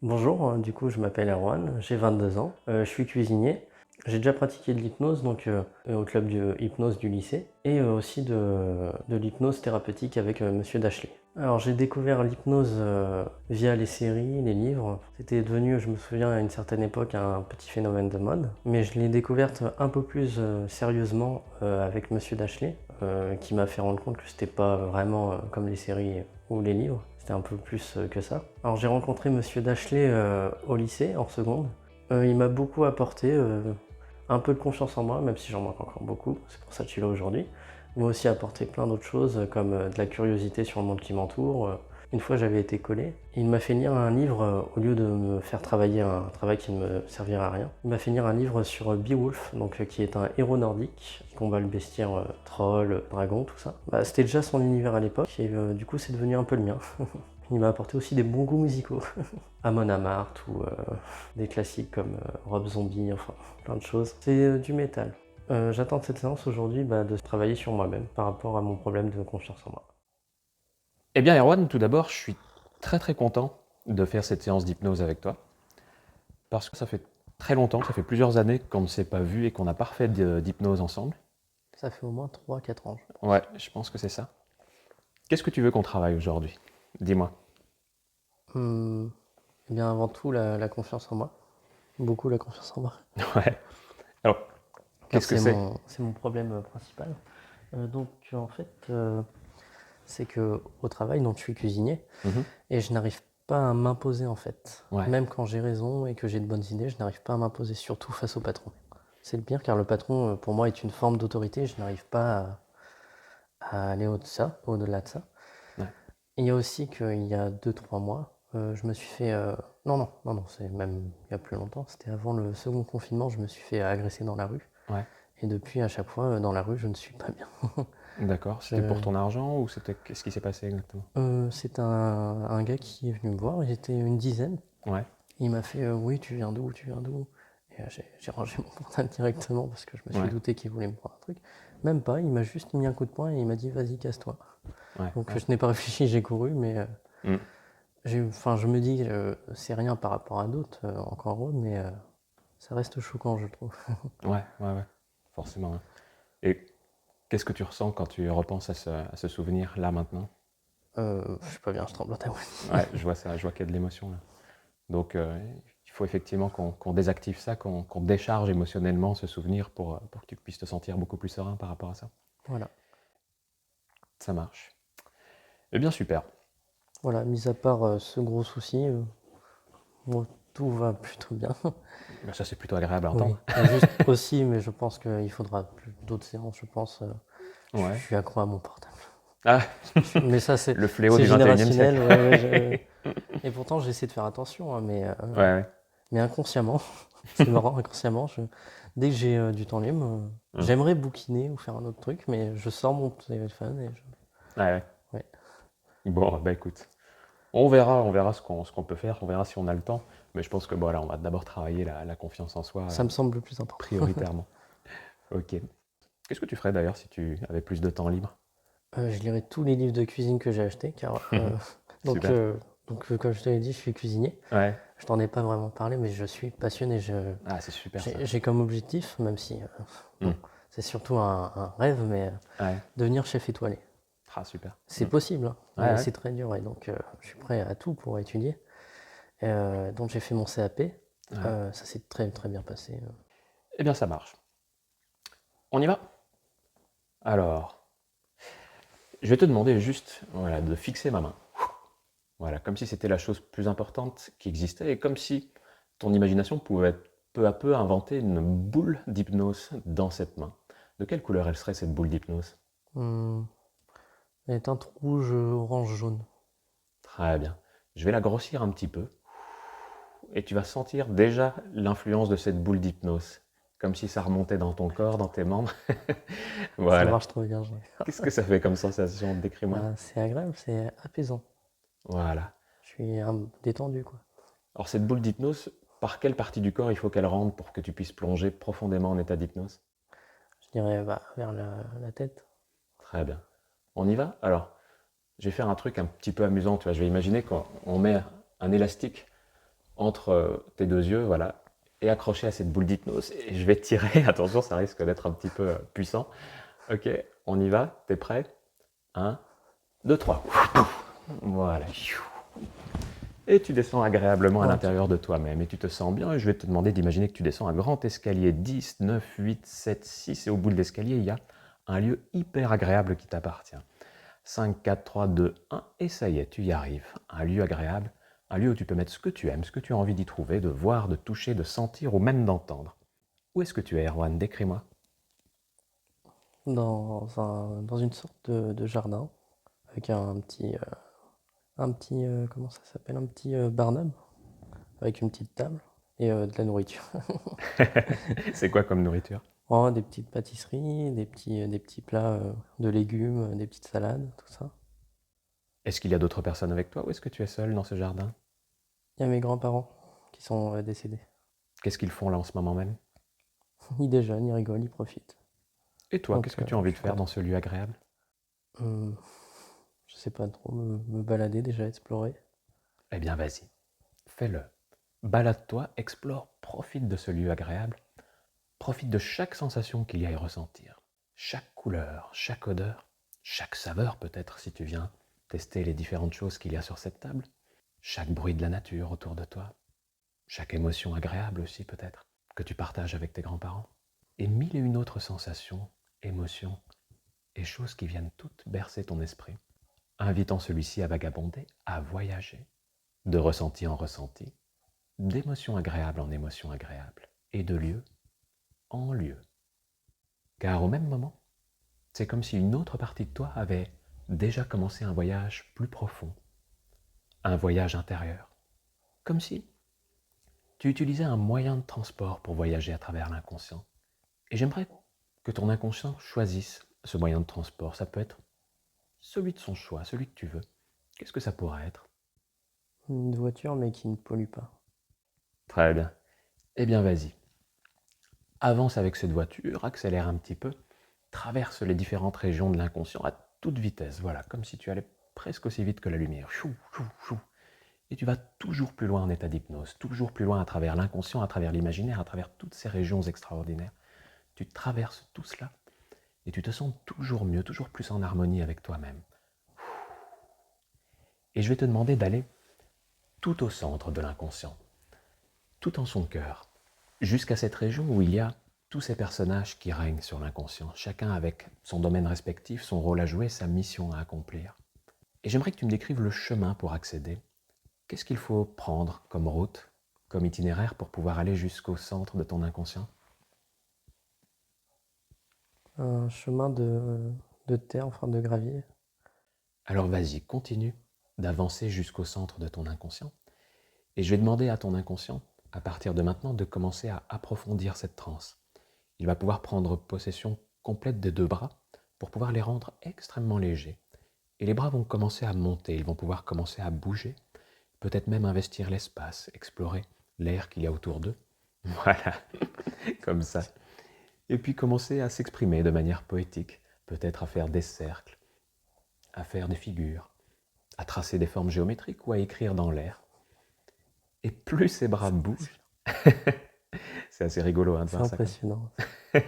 Bonjour, du coup je m'appelle Erwan, j'ai 22 ans, je suis cuisinier. J'ai déjà pratiqué de l'hypnose au club de hypnose du lycée et aussi de l'hypnose thérapeutique avec Monsieur Dashley. Alors j'ai découvert l'hypnose via les séries, les livres. C'était devenu, je me souviens, à une certaine époque, un petit phénomène de mode. Mais je l'ai découverte un peu plus sérieusement avec Monsieur Dashley, qui m'a fait rendre compte que c'était pas vraiment comme les séries ou les livres. C'était un peu plus que ça. Alors j'ai rencontré Monsieur Dashley au lycée, en seconde. Il m'a beaucoup apporté, un peu de confiance en moi, même si j'en manque encore beaucoup, c'est pour ça que je suis là aujourd'hui. Il m'a aussi apporté plein d'autres choses, comme de la curiosité sur le monde qui m'entoure. Une fois j'avais été collé, il m'a fait lire un livre, au lieu de me faire travailler un travail qui ne me servirait à rien. Il m'a fait lire un livre sur Beowulf, qui est un héros nordique, qui combat le bestiaire troll, dragon, tout ça. C'était déjà son univers à l'époque, et du coup c'est devenu un peu le mien. Il m'a apporté aussi des bons goûts musicaux. Amon Amarth ou des classiques comme Rob Zombie, enfin plein de choses. C'est du métal. J'attends de cette séance aujourd'hui de travailler sur moi-même par rapport à mon problème de confiance en moi. Eh bien, Erwan, tout d'abord, je suis très très content de faire cette séance d'hypnose avec toi, parce que ça fait très longtemps, ça fait plusieurs années qu'on ne s'est pas vu et qu'on n'a pas refait d'hypnose ensemble. Ça fait au moins 3 4 ans, je pense. Ouais, je pense que c'est ça. Qu'est-ce que tu veux qu'on travaille aujourd'hui? Dis-moi. Hum, eh bien avant tout la confiance en moi. Beaucoup la confiance en moi. Ouais. Alors, Car qu'est-ce que c'est? c'est mon problème principal. En fait, c'est que au travail, donc je suis cuisinier, Mhm. et je n'arrive pas à m'imposer en fait. Ouais, Même quand j'ai raison et que j'ai de bonnes idées, je n'arrive pas à m'imposer, surtout face au patron. C'est le pire car le patron, pour moi, est une forme d'autorité. Je n'arrive pas à aller au-delà de ça. ouais. Il y a aussi qu'il y a 2 3 mois, je me suis fait. Non, c'est même il y a plus longtemps. C'était avant le second confinement, je me suis fait agresser dans la rue. Ouais. Et depuis, à chaque fois, dans la rue, je ne suis pas bien. D'accord. C'était pour Je- ton argent ou c'était qu'est-ce qui s'est passé exactement? c'est un gars qui est venu me voir, il était une dizaine. Ouais. Il m'a fait oui, tu viens d'où, tu viens d'où? Et j'ai rangé mon portable directement parce que je me suis Ouais. douté qu'il voulait me prendre un truc. Même pas, il m'a juste mis un coup de poing et il m'a dit vas-y, casse-toi. Ouais. Donc Ouais. je n'ai pas réfléchi, j'ai couru, mais Mm. je me dis c'est rien par rapport à d'autres, encore heureux, mais ça reste choquant, je trouve. Ouais. Ouais. Ouais. Forcément. Ouais. Et qu'est-ce que tu ressens quand tu repenses à ce souvenir là maintenant? Je suis pas bien, je tremble à moitié. Ouais, je vois ça, je vois qu'il y a de l'émotion là. Donc, il faut effectivement qu'on désactive ça, qu'on décharge émotionnellement ce souvenir pour que tu puisses te sentir beaucoup plus serein par rapport à ça. Voilà. Ça marche. Eh bien, super. Voilà, mis à part ce gros souci, bon, tout va plutôt bien. Ben, ça, c'est plutôt agréable à Oui, entendre. et juste aussi, mais je pense qu'il faudra d'autres séances, je pense. Je Ouais. suis accro à mon portable. Ah, Mais ça, le fléau c'est du 21e générationnel. siècle. Ouais, ouais, et pourtant, j'essaie de faire attention, hein, Ouais, ouais. mais inconsciemment, c'est marrant, inconsciemment, dès que j'ai du temps libre, Hum. j'aimerais bouquiner ou faire un autre truc, mais je sors mon téléphone et Ouais, ouais. ouais. Bon, bah écoute, on verra ce qu'on peut faire, on verra si on a le temps. Mais je pense que bon, là, on va d'abord travailler la confiance en soi Ça me semble le plus important. prioritairement. Ok. Qu'est-ce que tu ferais d'ailleurs si tu avais plus de temps libre? Je lirai tous les livres de cuisine que j'ai achetés, car donc, Super. euh, comme je te l'ai dit, je suis cuisinier. Ouais. Je t'en ai pas vraiment parlé, mais je suis passionné. Ah, c'est super ça. J'ai comme objectif, même si bon, Hmm. c'est surtout un rêve, mais Ouais. devenir chef étoilé. Ah, super. C'est Hmm. possible, hein, Ouais, mais ouais. c'est très dur, et donc je suis prêt à tout pour étudier. Donc j'ai fait mon CAP, Ouais. ça s'est très très bien passé. Eh bien, ça marche. On y va? Alors, je vais te demander juste voilà, de fixer ma main. Voilà, comme si c'était la chose plus importante qui existait et comme si ton imagination pouvait peu à peu inventer une boule d'hypnose dans cette main. De quelle couleur elle serait cette boule d'hypnose? Hum, Elle est teinte rouge, orange, jaune. Très bien. Je vais la grossir un petit peu et tu vas sentir déjà l'influence de cette boule d'hypnose. Comme si ça remontait dans ton corps, dans tes membres. Ça Voilà. marche trop bien. Qu'est-ce que ça fait comme sensation? Décris-moi. C'est agréable, c'est apaisant. Voilà. Je suis détendu, quoi. Alors cette boule d'hypnose, par quelle partie du corps il faut qu'elle rentre pour que tu puisses plonger profondément en état d'hypnose? Je dirais vers la tête. Très bien. On y va? Alors, je vais faire un truc un petit peu amusant, tu vois. Je vais imaginer qu'on met un élastique entre tes deux yeux, voilà, et accroché à cette boule d'hypnose. Et je vais tirer, attention, ça risque d'être un petit peu puissant. Ok, on y va, t'es prêt? 1, 2, 3. Voilà. Et tu descends agréablement à Ok. l'intérieur de toi-même et tu te sens bien. Et je vais te demander d'imaginer que tu descends un grand escalier 10, 9, 8, 7, 6 et au bout de l'escalier, il y a un lieu hyper agréable qui t'appartient. 5, 4, 3, 2, 1 et ça y est, tu y arrives. Un lieu agréable, un lieu où tu peux mettre ce que tu aimes, ce que tu as envie d'y trouver, de voir, de toucher, de sentir ou même d'entendre. Où est-ce que tu es, Erwan? Décris-moi. Dans une sorte de jardin avec comment ça s'appelle? Un petit barnum avec une petite table et de la nourriture. C'est quoi comme nourriture? Oh, des petites pâtisseries, des petits plats de légumes, des petites salades, tout ça. Est-ce qu'il y a d'autres personnes avec toi ou est-ce que tu es seul dans ce jardin? Il y a mes grands-parents qui sont décédés. Qu'est-ce qu'ils font là en ce moment même? Ils déjeunent, ils rigolent, ils profitent. Et toi, Donc qu'est-ce que tu as envie je de suis faire dans content. ce lieu agréable? Hum, je sais pas trop, me balader déjà, explorer. Eh bien, vas-y, fais-le. Balade-toi, explore, profite de ce lieu agréable, profite de chaque sensation qu'il y a à y ressentir. Chaque couleur, chaque odeur, chaque saveur peut-être si tu viens tester les différentes choses qu'il y a sur cette table, chaque bruit de la nature autour de toi, chaque émotion agréable aussi peut-être que tu partages avec tes grands-parents, et mille et une autres sensations, émotions et choses qui viennent toutes bercer ton esprit, invitant celui-ci à vagabonder, à voyager, de ressenti en ressenti, d'émotion agréable en émotion agréable, et de lieu en lieu. Car au même moment, c'est comme si une autre partie de toi avait déjà commencé un voyage plus profond, un voyage intérieur. Comme si tu utilisais un moyen de transport pour voyager à travers l'inconscient. Et j'aimerais que ton inconscient choisisse ce moyen de transport. Ça peut être celui de son choix, celui que tu veux. Qu'est-ce que ça pourrait être? Une voiture, mais qui ne pollue pas. Très bien. Eh bien, vas-y. Avance avec cette voiture, accélère un petit peu, traverse les différentes régions de l'inconscient à toute vitesse, voilà, comme si tu allais presque aussi vite que la lumière. Chou, chou, chou. Et tu vas toujours plus loin en état d'hypnose, toujours plus loin à travers l'inconscient, à travers l'imaginaire, à travers toutes ces régions extraordinaires. Tu traverses tout cela et tu te sens toujours mieux, toujours plus en harmonie avec toi-même. Et je vais te demander d'aller tout au centre de l'inconscient, tout en son cœur, jusqu'à cette région où il y a tous ces personnages qui règnent sur l'inconscient, chacun avec son domaine respectif, son rôle à jouer, sa mission à accomplir. Et j'aimerais que tu me décrives le chemin pour accéder. Qu'est-ce qu'il faut prendre comme route, comme itinéraire pour pouvoir aller jusqu'au centre de ton inconscient? Un chemin de terre, enfin de gravier. Alors vas-y, continue d'avancer jusqu'au centre de ton inconscient. Et je vais demander à ton inconscient, à partir de maintenant, de commencer à approfondir cette transe. Il va pouvoir prendre possession complète des deux bras pour pouvoir les rendre extrêmement légers. Et les bras vont commencer à monter, ils vont pouvoir commencer à bouger, peut-être même investir l'espace, explorer l'air qu'il y a autour d'eux. Voilà, comme ça. Et puis commencer à s'exprimer de manière poétique, peut-être à faire des cercles, à faire des figures, à tracer des formes géométriques ou à écrire dans l'air. Et plus ces bras bougent, c'est assez rigolo de C'est voir ça comme impressionnant. ça.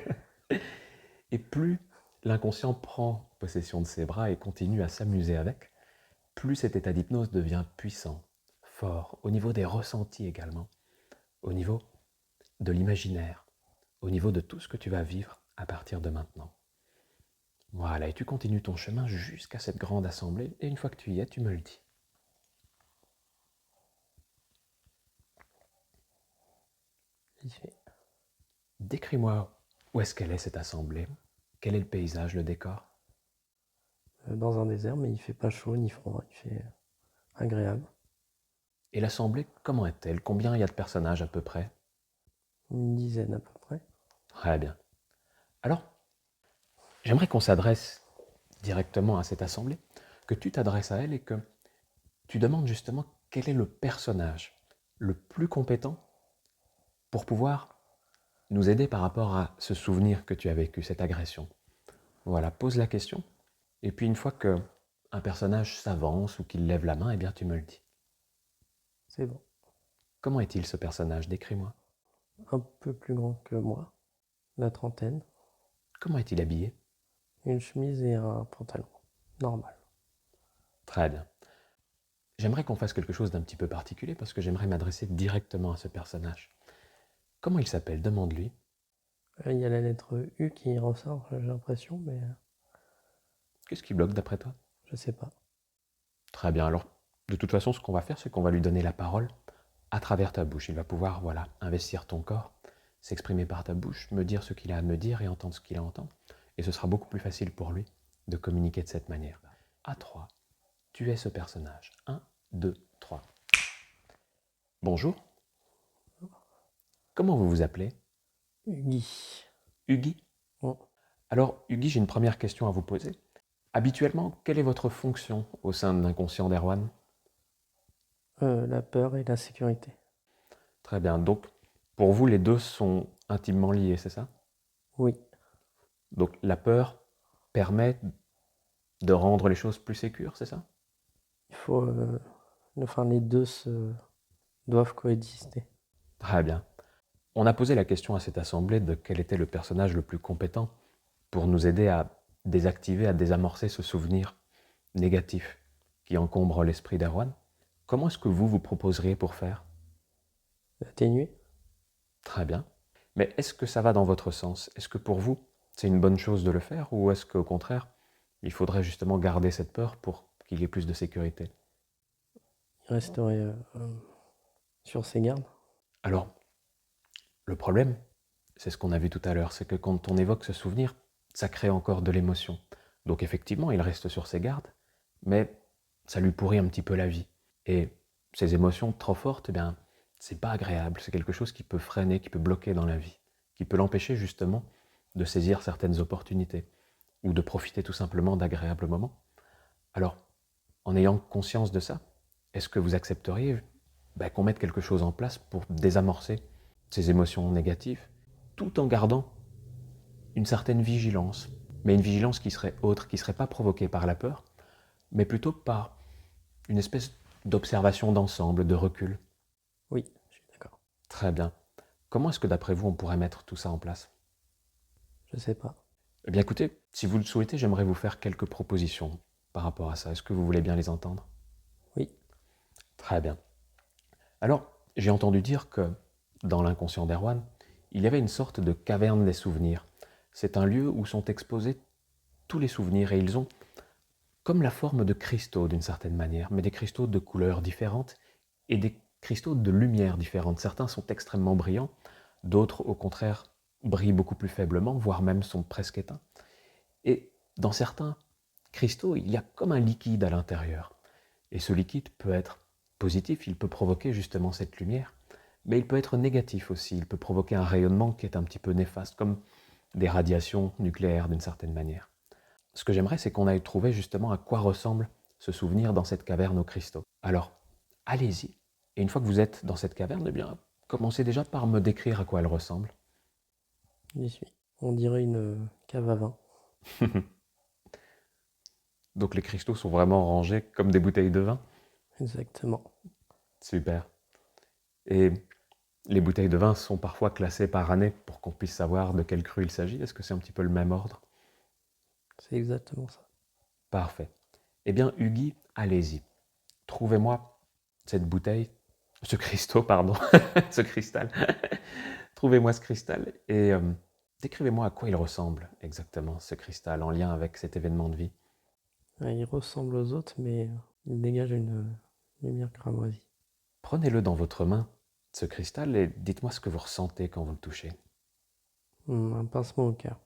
Et plus l'inconscient prend possession de ses bras et continue à s'amuser avec, plus cet état d'hypnose devient puissant, fort, au niveau des ressentis également, au niveau de l'imaginaire, au niveau de tout ce que tu vas vivre à partir de maintenant. Voilà, et tu continues ton chemin jusqu'à cette grande assemblée, et une fois que tu y es, tu me le dis. J'y vais. Décris-moi où est-ce qu'elle est cette assemblée, quel est le paysage, le décor, Dans un désert, mais il fait pas chaud ni froid, il fait agréable. et l'assemblée, comment est-elle? Combien il y a de personnages à peu près? Une dizaine à peu près. Très bien. Alors, j'aimerais qu'on s'adresse directement à cette assemblée, que tu t'adresses à elle et que tu demandes justement quel est le personnage le plus compétent pour pouvoir nous aider par rapport à ce souvenir que tu as vécu, cette agression. Voilà, pose la question, et puis une fois que un personnage s'avance ou qu'il lève la main, eh bien tu me le dis. C'est bon. Comment est-il ce personnage? Décris-moi. Un peu plus grand que moi, la trentaine, Comment est-il habillé? une chemise et un pantalon, normal. Très bien. J'aimerais qu'on fasse quelque chose d'un petit peu particulier parce que j'aimerais m'adresser directement à ce personnage. Comment il s'appelle? Demande-lui. Il y a la lettre U qui ressort, j'ai l'impression, mais Qu'est-ce qui bloque d'après toi? je sais pas. Très bien, alors de toute façon, ce qu'on va faire, c'est qu'on va lui donner la parole à travers ta bouche. Il va pouvoir, voilà, investir ton corps, s'exprimer par ta bouche, me dire ce qu'il a à me dire et entendre ce qu'il a à entendre. Et ce sera beaucoup plus facile pour lui de communiquer de cette manière. À 3, tu es ce personnage. 1, 2, 3. Bonjour. Comment vous vous appelez? Guy. Hugui. Bon. Alors, Hugui, j'ai une première question à vous poser. Habituellement, quelle est votre fonction au sein de l'inconscient d'Erwan? La peur et la sécurité. Très bien, donc pour vous, les deux sont intimement liés, c'est ça? Oui, Donc la peur permet de rendre les choses plus sécures, c'est ça? il faut. Enfin, les deux doivent coexister. Très bien. On a posé la question à cette assemblée de quel était le personnage le plus compétent pour nous aider à désactiver, à désamorcer ce souvenir négatif qui encombre l'esprit d'Erwan. Comment est-ce que vous proposeriez pour faire? Atténuer. Très bien. Mais est-ce que ça va dans votre sens? Est-ce que pour vous, c'est une bonne chose de le faire ou est-ce qu'au contraire, il faudrait justement garder cette peur pour qu'il y ait plus de sécurité? Il resterait sur ses gardes. Alors, le problème, c'est ce qu'on a vu tout à l'heure, c'est que quand on évoque ce souvenir, ça crée encore de l'émotion. Donc effectivement, il reste sur ses gardes, mais ça lui pourrit un petit peu la vie. Et ces émotions trop fortes, eh bien, c'est pas agréable, c'est quelque chose qui peut freiner, qui peut bloquer dans la vie, qui peut l'empêcher justement de saisir certaines opportunités ou de profiter tout simplement d'agréables moments. Alors, en ayant conscience de ça, est-ce que vous accepteriez qu'on mette quelque chose en place pour désamorcer ces émotions négatives, tout en gardant une certaine vigilance, mais une vigilance qui serait autre, qui ne serait pas provoquée par la peur, mais plutôt par une espèce d'observation d'ensemble, de recul? Oui, je suis d'accord. Très bien. Comment est-ce que d'après vous, on pourrait mettre tout ça en place? Je sais pas. Eh bien écoutez, si vous le souhaitez, j'aimerais vous faire quelques propositions par rapport à ça. Est-ce que vous voulez bien les entendre? Oui, Très bien. Alors, j'ai entendu dire que dans l'inconscient d'Erwan, il y avait une sorte de caverne des souvenirs. C'est un lieu où sont exposés tous les souvenirs et ils ont comme la forme de cristaux d'une certaine manière, mais des cristaux de couleurs différentes et des cristaux de lumière différentes. Certains sont extrêmement brillants, d'autres au contraire brillent beaucoup plus faiblement, voire même sont presque éteints. Et dans certains cristaux, il y a comme un liquide à l'intérieur. Et ce liquide peut être positif, il peut provoquer justement cette lumière, mais il peut être négatif aussi, il peut provoquer un rayonnement qui est un petit peu néfaste, comme des radiations nucléaires d'une certaine manière. Ce que j'aimerais, c'est qu'on aille trouver justement à quoi ressemble ce souvenir dans cette caverne aux cristaux. Alors, allez-y, et une fois que vous êtes dans cette caverne, eh bien, commencez déjà par me décrire à quoi elle ressemble. j'y suis. On dirait une cave à vin. Donc les cristaux sont vraiment rangés comme des bouteilles de vin. Exactement. Super. Et les bouteilles de vin sont parfois classées par année pour qu'on puisse savoir de quel cru il s'agit. Est-ce que c'est un petit peu le même ordre? C'est exactement ça. Parfait. Eh bien, Hugui, allez-y. Trouvez-moi cette bouteille, ce cristaux, pardon, ce cristal. Trouvez-moi ce cristal et décrivez-moi à quoi il ressemble exactement, ce cristal, en lien avec cet événement de vie. Il ressemble aux autres, mais il dégage une lumière cramoisie. Prenez-le dans votre main, ce cristal, et dites-moi ce que vous ressentez quand vous le touchez. Un pincement au cœur.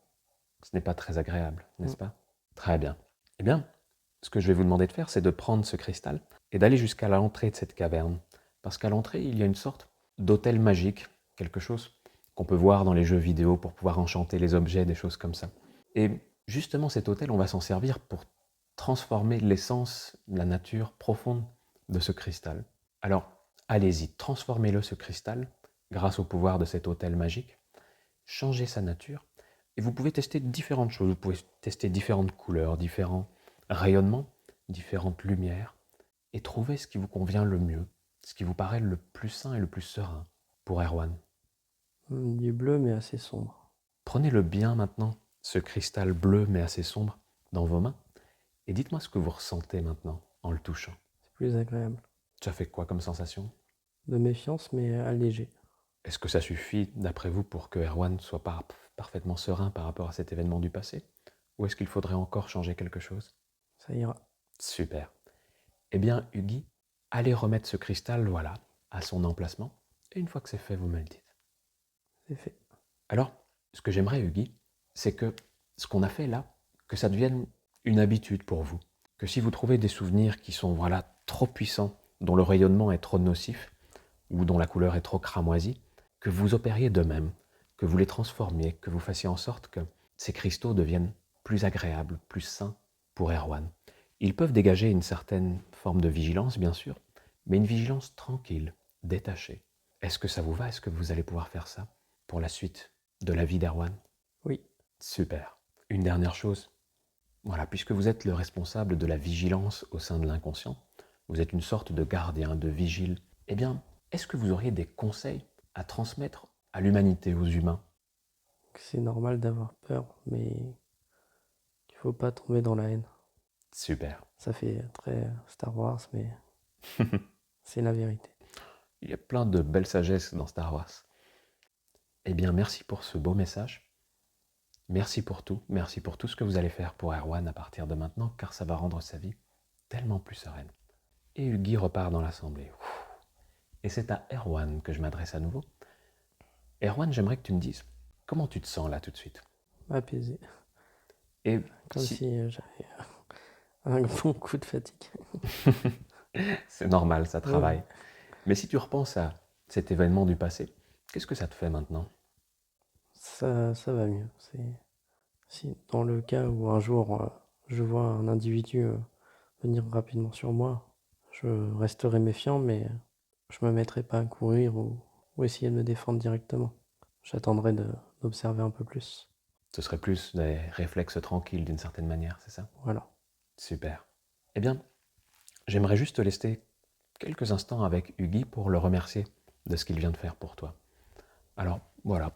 Ce n'est pas très agréable, n'est-ce pas? Très bien. Eh bien, ce que je vais vous demander de faire, c'est de prendre ce cristal et d'aller jusqu'à l'entrée de cette caverne. Parce qu'à l'entrée, il y a une sorte d'autel magique, quelque chose qu'on peut voir dans les jeux vidéo pour pouvoir enchanter les objets, des choses comme ça. Et justement, cet autel, on va s'en servir pour transformer l'essence, la nature profonde de ce cristal. Alors, allez-y, transformez-le, ce cristal, grâce au pouvoir de cet autel magique. Changez sa nature. Et vous pouvez tester différentes choses. Vous pouvez tester différentes couleurs, différents rayonnements, différentes lumières, et trouver ce qui vous convient le mieux. ce qui vous paraît le plus sain et le plus serein pour Erwan. Du bleu, mais assez sombre. Prenez-le bien maintenant, ce cristal bleu mais assez sombre, dans vos mains, et dites-moi ce que vous ressentez maintenant en le touchant. C'est plus agréable. Ça fait quoi comme sensation? De méfiance, mais allégé. Est-ce que ça suffit, d'après vous, pour que Erwan soit parfaitement serein par rapport à cet événement du passé? Ou est-ce qu'il faudrait encore changer quelque chose? Ça ira. Super. Eh bien, Huggy, allez remettre ce cristal, voilà, à son emplacement, et une fois que c'est fait, vous me le dites. C'est fait. Alors, ce que j'aimerais, Huggy, c'est que ce qu'on a fait là, que ça devienne une habitude pour vous. Que si vous trouvez des souvenirs qui sont, voilà, trop puissants, dont le rayonnement est trop nocif, ou dont la couleur est trop cramoisie, que vous opériez de même, que vous les transformiez, que vous fassiez en sorte que ces cristaux deviennent plus agréables, plus sains pour Erwan. Ils peuvent dégager une certaine forme de vigilance, bien sûr, mais une vigilance tranquille, détachée. Est-ce que ça vous va? Est-ce que vous allez pouvoir faire ça pour la suite de la vie d'Erwan? Oui. Super. Une dernière chose. Voilà, puisque vous êtes le responsable de la vigilance au sein de l'inconscient, vous êtes une sorte de gardien, de vigile, eh bien, est-ce que vous auriez des conseils à transmettre à l'humanité, aux humains? C'est normal d'avoir peur, mais il faut pas tomber dans la haine. Super. Ça fait très Star Wars, mais c'est la vérité. Il y a plein de belles sagesses dans Star Wars. Eh bien, merci pour ce beau message. Merci pour tout ce que vous allez faire pour Erwan à partir de maintenant, car ça va rendre sa vie tellement plus sereine. Et Huggy repart dans l'assemblée. Et c'est à Erwan que je m'adresse à nouveau. Erwan, j'aimerais que tu me dises comment tu te sens là tout de suite. Apaisé. Et Comme si... si j'avais un bon coup de fatigue. C'est normal, ça Ouais, travaille. Mais si tu repenses à cet événement du passé, qu'est-ce que ça te fait maintenant? ça va mieux. Si dans le cas où un jour je vois un individu venir rapidement sur moi, je resterai méfiant, mais je me mettrai pas à courir ou essayer de me défendre directement. J'attendrai d'observer un peu plus. Ce serait plus des réflexes tranquilles d'une certaine manière, c'est ça? Voilà. Super. Eh bien, j'aimerais juste te laisser quelques instants avec Huggy pour le remercier de ce qu'il vient de faire pour toi. Alors voilà,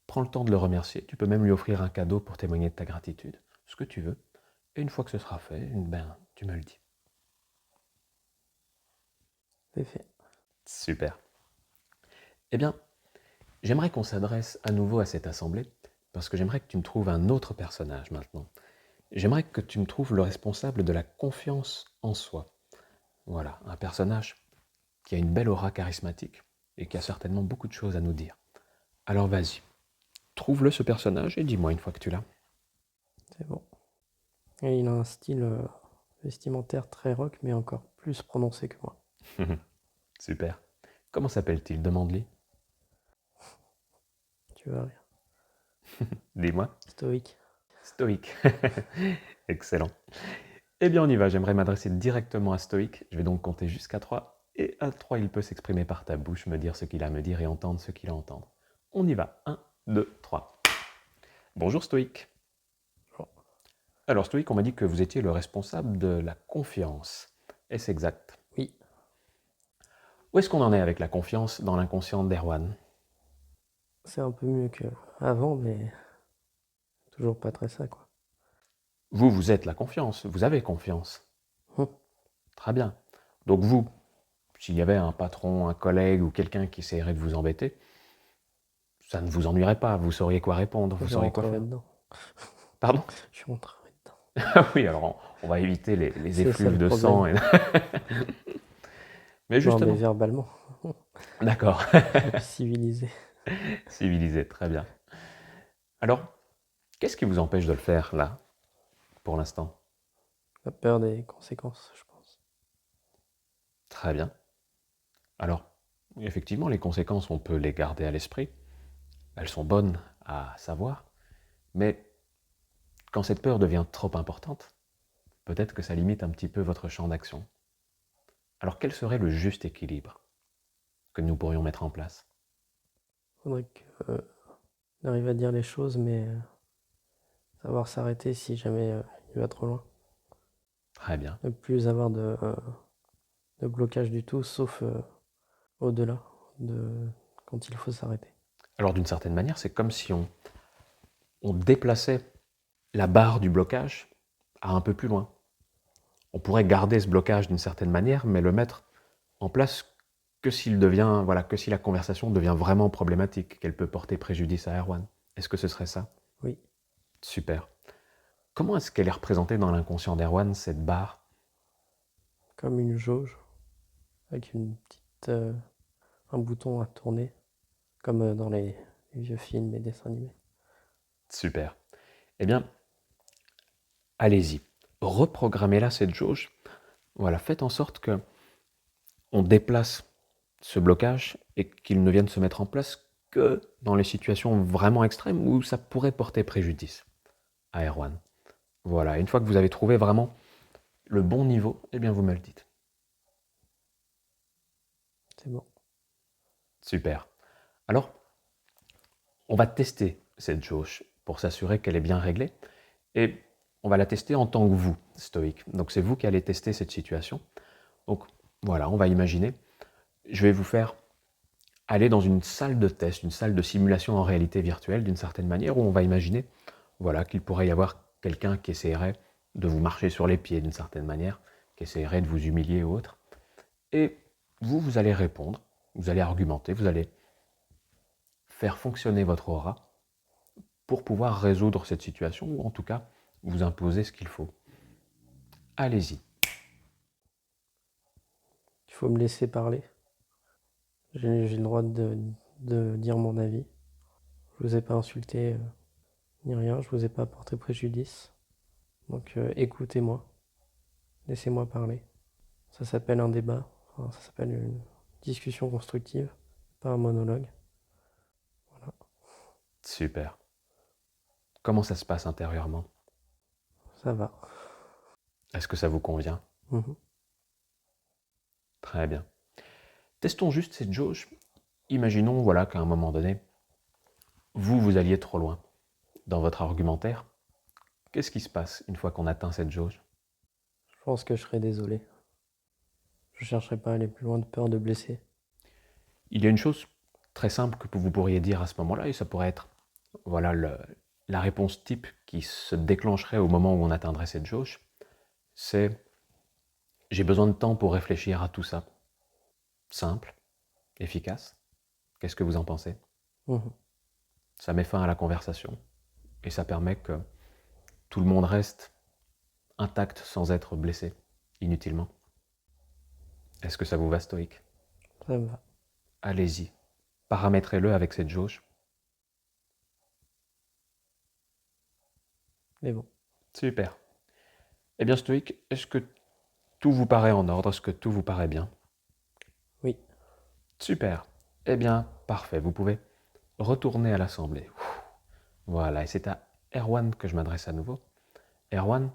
prends le temps de le remercier. Tu peux même lui offrir un cadeau pour témoigner de ta gratitude, ce que tu veux. Et une fois que ce sera fait, ben, tu me le dis. C'est fait. Super. Eh bien, j'aimerais qu'on s'adresse à nouveau à cette assemblée, parce que j'aimerais que tu me trouves un autre personnage maintenant. J'aimerais que tu me trouves le responsable de la confiance en soi. Voilà, un personnage qui a une belle aura charismatique et qui a certainement beaucoup de choses à nous dire. Alors vas-y, trouve-le ce personnage et dis-moi une fois que tu l'as. C'est bon. Et il a un style vestimentaire très rock, mais encore plus prononcé que moi. Super. Comment s'appelle-t-il? Demande-lui. Tu vas rire. Dis-moi. Stoïque. Stoïque. Excellent. Eh bien, on y va. J'aimerais m'adresser directement à Stoïque. Je vais donc compter jusqu'à 3. Et à 3, il peut s'exprimer par ta bouche, me dire ce qu'il a à me dire et entendre ce qu'il a à entendre. On y va. 1, 2, 3. Bonjour Stoïque. Bonjour. Alors Stoïque, on m'a dit que vous étiez le responsable de la confiance. Est-ce exact? Oui. Où est-ce qu'on en est avec la confiance dans l'inconscient d'Erwan? C'est un peu mieux qu'avant, mais toujours pas très ça, quoi. Vous, vous êtes la confiance. Vous avez confiance. Hum. Très bien. Donc vous, s'il y avait un patron, un collègue ou quelqu'un qui essaierait de vous embêter, ça ne vous ennuierait pas, vous sauriez quoi répondre, vous Je sauriez quoi rentrerai faire. dedans. Pardon? Je rentrerai dedans. Ah oui, alors on va éviter les C'est ça effluves le de sang. problème. Mais Non, mais justement, verbalement. d'accord, Civilisé. civilisé, très bien. Alors, qu'est-ce qui vous empêche de le faire là, pour l'instant? La peur des conséquences, je pense. Très bien. Alors, effectivement, les conséquences, on peut les garder à l'esprit. Elles sont bonnes à savoir, mais quand cette peur devient trop importante, peut-être que ça limite un petit peu votre champ d'action. Alors quel serait le juste équilibre que nous pourrions mettre en place? Faudrait qu'on arrive à dire les choses, mais savoir s'arrêter si jamais il va trop loin. Très bien, Ne plus avoir de blocage du tout, sauf au-delà de quand il faut s'arrêter. Alors d'une certaine manière, c'est comme si on déplaçait la barre du blocage à un peu plus loin. On pourrait garder ce blocage d'une certaine manière, mais le mettre en place que s'il devient, voilà, que si la conversation devient vraiment problématique, qu'elle peut porter préjudice à Erwan. Est-ce que ce serait ça? Oui, Super. Comment est-ce qu'elle est représentée dans l'inconscient d'Erwan, cette barre? comme une jauge avec un bouton à tourner, comme dans les vieux films et dessins animés. Super. Eh bien, allez-y. Reprogrammez-la cette jauge. Voilà, faites en sorte que on déplace ce blocage et qu'il ne vienne se mettre en place que dans les situations vraiment extrêmes où ça pourrait porter préjudice à Erwan. Voilà, une fois que vous avez trouvé vraiment le bon niveau, eh bien vous me le dites. C'est bon. Super. Alors, on va tester cette jauge pour s'assurer qu'elle est bien réglée et on va la tester en tant que vous, stoïque. Donc c'est vous qui allez tester cette situation. Donc voilà, on va imaginer, je vais vous faire aller dans une salle de test, une salle de simulation en réalité virtuelle d'une certaine manière où on va imaginer voilà, qu'il pourrait y avoir quelqu'un qui essaierait de vous marcher sur les pieds d'une certaine manière, qui essaierait de vous humilier ou autre. Et vous, vous allez répondre, vous allez argumenter, vous allez faire fonctionner votre aura pour pouvoir résoudre cette situation ou en tout cas vous imposer ce qu'il faut. Allez-y. Il faut me laisser parler. J'ai le droit de dire mon avis. Je vous ai pas insulté ni rien, je vous ai pas porté préjudice. Donc écoutez-moi, laissez-moi parler. Ça s'appelle un débat, enfin, ça s'appelle une discussion constructive, pas un monologue. Voilà, Super. Comment ça se passe intérieurement? ça va. Est-ce que ça vous convient? Mhm. Très bien. Testons juste cette jauge. Imaginons voilà, qu'à un moment donné, vous alliez trop loin dans votre argumentaire. Qu'est-ce qui se passe une fois qu'on atteint cette jauge? Je pense que je serais désolé. Je chercherai pas à aller plus loin de peur de blesser. Il y a une chose très simple que vous pourriez dire à ce moment-là, et ça pourrait être voilà, la réponse type qui se déclencherait au moment où on atteindrait cette jauge, c'est j'ai besoin de temps pour réfléchir à tout ça. Simple, efficace. Qu'est-ce que vous en pensez? Mhm. Ça met fin à la conversation et ça permet que tout le monde reste intact sans être blessé inutilement. Est-ce que ça vous va, stoïque? Ça me va. Allez-y, paramétrez-le avec cette jauge. Mais bon, Super. Eh bien, stoïque, est-ce que tout vous paraît en ordre? Est-ce que tout vous paraît bien? oui, Super. Eh bien, parfait. Vous pouvez retourner à l'Assemblée. Voilà, et c'est à Erwan que je m'adresse à nouveau. Erwan,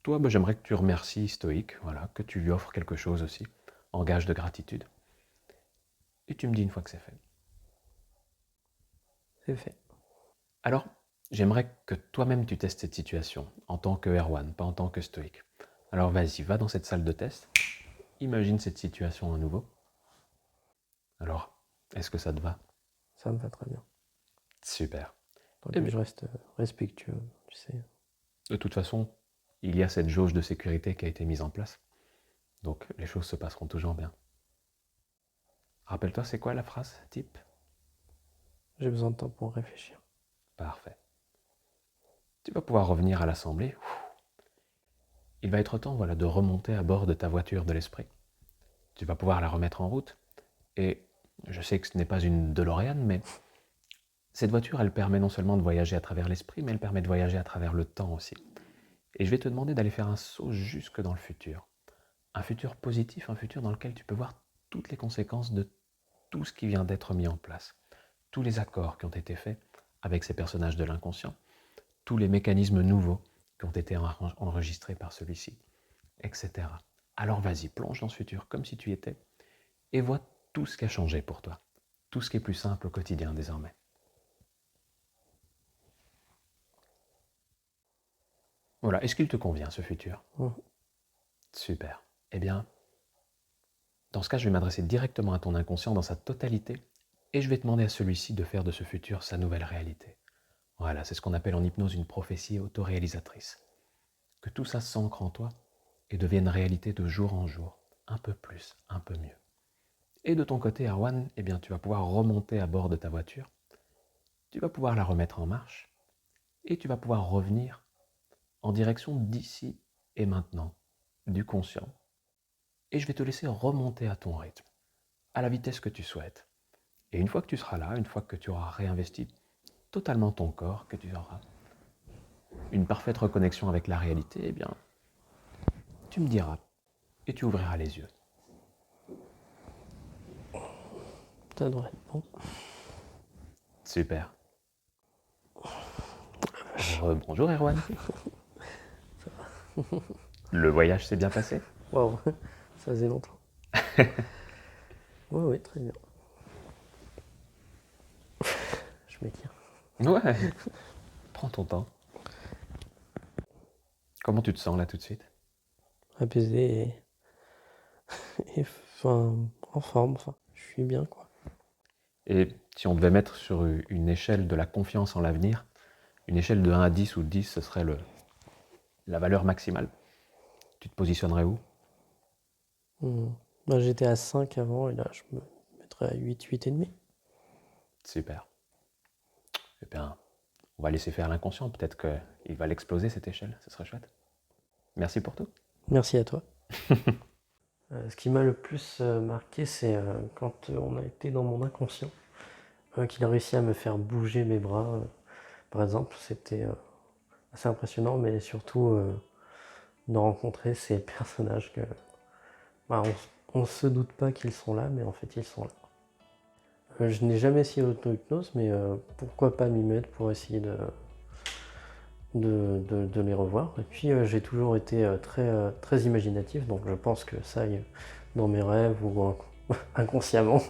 toi, j'aimerais que tu remercies Stoïque, voilà, que tu lui offres quelque chose aussi, en gage de gratitude. Et tu me dis une fois que c'est fait. c'est fait. Alors, j'aimerais que toi-même tu testes cette situation, en tant que Erwan, pas en tant que Stoïque. Alors vas-y, va dans cette salle de test, imagine cette situation à nouveau. Alors, est-ce que ça te va? Ça me va très bien. Super. Tant Eh que bien, je reste respectueux, tu sais. de toute façon, il y a cette jauge de sécurité qui a été mise en place. Donc les choses se passeront toujours bien. Rappelle-toi, c'est quoi la phrase type? J'ai besoin de temps pour réfléchir. Parfait. Tu vas pouvoir revenir à l'Assemblée. Il va être temps voilà, de remonter à bord de ta voiture de l'esprit. Tu vas pouvoir la remettre en route. Et je sais que ce n'est pas une DeLorean, mais cette voiture, elle permet non seulement de voyager à travers l'esprit, mais elle permet de voyager à travers le temps aussi. Et je vais te demander d'aller faire un saut jusque dans le futur. Un futur positif, un futur dans lequel tu peux voir toutes les conséquences de tout ce qui vient d'être mis en place. Tous les accords qui ont été faits avec ces personnages de l'inconscient, tous les mécanismes nouveaux qui ont été enregistrés par celui-ci, etc. Alors vas-y, plonge dans ce futur comme si tu y étais et vois tout ce qui a changé pour toi, tout ce qui est plus simple au quotidien désormais. Voilà, est-ce qu'il te convient ce futur? Mhm. Super. Eh bien, Dans ce cas, je vais m'adresser directement à ton inconscient dans sa totalité et je vais demander à celui-ci de faire de ce futur sa nouvelle réalité. Voilà, c'est ce qu'on appelle en hypnose une prophétie autoréalisatrice. Que tout ça s'ancre en toi et devienne réalité de jour en jour, un peu plus, un peu mieux. Et de ton côté, Erwan, eh bien, tu vas pouvoir remonter à bord de ta voiture, tu vas pouvoir la remettre en marche et tu vas pouvoir revenir en direction d'ici et maintenant, du conscient. Et je vais te laisser remonter à ton rythme, à la vitesse que tu souhaites. Et une fois que tu seras là, une fois que tu auras réinvesti totalement ton corps, que tu auras une parfaite reconnexion avec la réalité, eh bien, tu me diras et tu ouvriras les yeux. Ça devrait être bon. Super. Bonjour Erwan. Le voyage s'est bien passé? Waouh, ça faisait longtemps. Oui, très bien. Je m'étire. Ouais. Prends ton temps. Comment tu te sens là tout de suite? Apaisé et en forme. Enfin, je suis bien, quoi. Et si on devait mettre sur une échelle de la confiance en l'avenir, une échelle de 1 à 10 où 10 ce serait la valeur maximale, tu te positionnerais où? Bah, j'étais à 5 avant et là, je me mettrais à 8, 8,5. Super. Eh bien, on va laisser faire l'inconscient. Peut-être qu'il va l'exploser cette échelle. Ce serait chouette. Merci pour tout. Merci à toi. Ce qui m'a le plus marqué, c'est quand on a été dans mon inconscient, qu'il a réussi à me faire bouger mes bras. Par exemple, c'était assez impressionnant, mais surtout de rencontrer ces personnages que bah, on se doute pas qu'ils sont là, mais en fait ils sont là. Je n'ai jamais essayé l'auto-hypnose, mais pourquoi pas m'y mettre pour essayer de les revoir. Et puis j'ai toujours été très imaginatif, donc je pense que ça, dans mes rêves ou inconsciemment,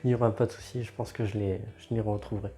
il n'y aura pas de souci, je pense que je les retrouverai.